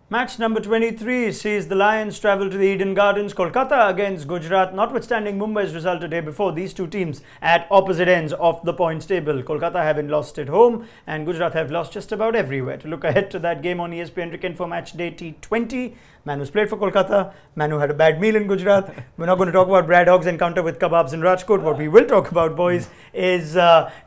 Match number 23 sees the Lions travel to the Eden Gardens, Kolkata against Gujarat. Notwithstanding Mumbai's result a day before, these two teams at opposite ends of the points table. Kolkata having lost at home and Gujarat have lost just about everywhere. To look ahead to that game on ESPNcricinfo Match Day T20, Manu's played for Kolkata. Manu had a bad meal in Gujarat. We're not going to talk about Brad Hogg's encounter with kebabs in Rajkot. What we will talk about, boys, is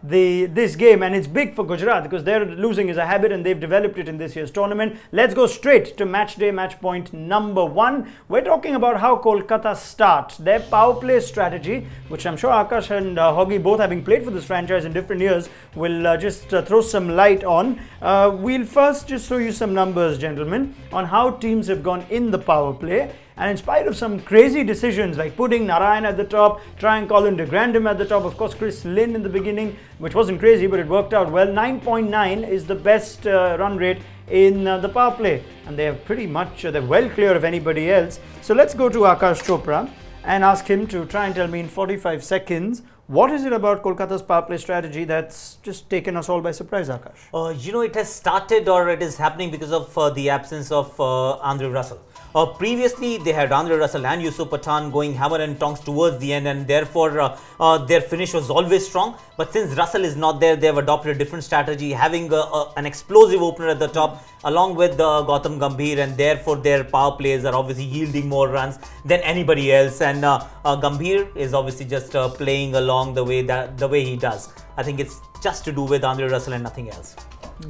this game, and it's big for Gujarat because their losing is a habit and they've developed it in this year's tournament. Let's go straight to match day match point number 1. We're talking about how Kolkata start their power play strategy, which I'm sure Aakash and Hogg, both having played for this franchise in different years, will just throw some light on. We'll first just show you some numbers, gentlemen, on how teams have gone in the power play. And in spite of some crazy decisions like putting Narayan at the top, trying Colin de Grandin at the top, of course Chris Lynn in the beginning, which wasn't crazy but it worked out well. 9.9 is the best run rate in the power play, and they're pretty much they're well clear of anybody else. So let's go to Aakash Chopra and ask him to try and tell me in 45 seconds, what is it about Kolkata's power play strategy that's just taken us all by surprise, Aakash? It has started, or it is happening because of the absence of Andre Russell. Previously, they had Andre Russell and Yusuf Pathan going hammer and tongs towards the end, and therefore their finish was always strong. But since Russell is not there, they have adopted a different strategy, having an explosive opener at the top along with Gautam Gambhir, and therefore their power plays are obviously yielding more runs than anybody else. And Gambhir is obviously just playing along the way he does. I think it's just to do with Andre Russell and nothing else.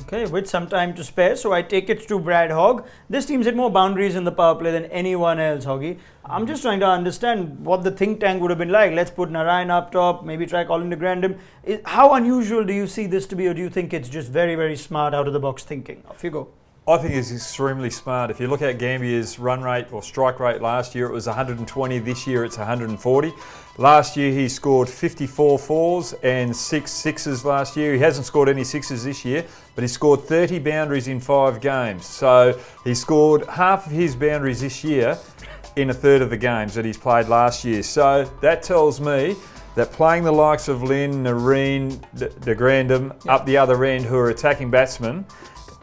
Okay, with some time to spare, so I take it to Brad Hogg. This team's hit more boundaries in the power play than anyone else, Hoggy. I'm just trying to understand what the think tank would have been like. Let's put Narayan up top, maybe try Colin de Grandin. How unusual do you see this to be, or do you think it's just very, very smart out of the box thinking? Off you go. I think it's extremely smart. If you look at Gambhir's run rate or strike rate last year, it was 120. This year it's 140. Last year he scored 54 fours and 6 sixes last year. He hasn't scored any sixes this year, but he scored 30 boundaries in 5 games. So he scored half of his boundaries this year in a third of the games that he's played last year. So that tells me that playing the likes of Lynn, Nareen, de Grandin up the other end, who are attacking batsmen,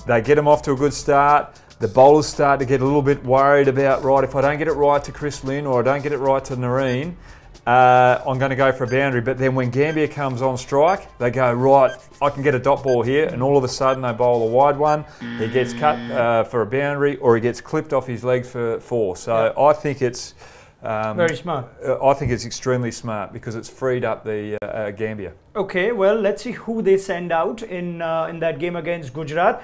they get them off to a good start. The bowlers start to get a little bit worried about, right, if I don't get it right to Chris Lynn or I don't get it right to Nareen, I'm going to go for a boundary. But then when Gambhir comes on strike, they go, right, I can get a dot ball here, and all of a sudden they bowl a wide one. He gets cut for a boundary, or he gets clipped off his leg for 4. So I think it's very smart. I think it's extremely smart because it's freed up the Gambhir. Okay, well, let's see who they send out in that game against Gujarat.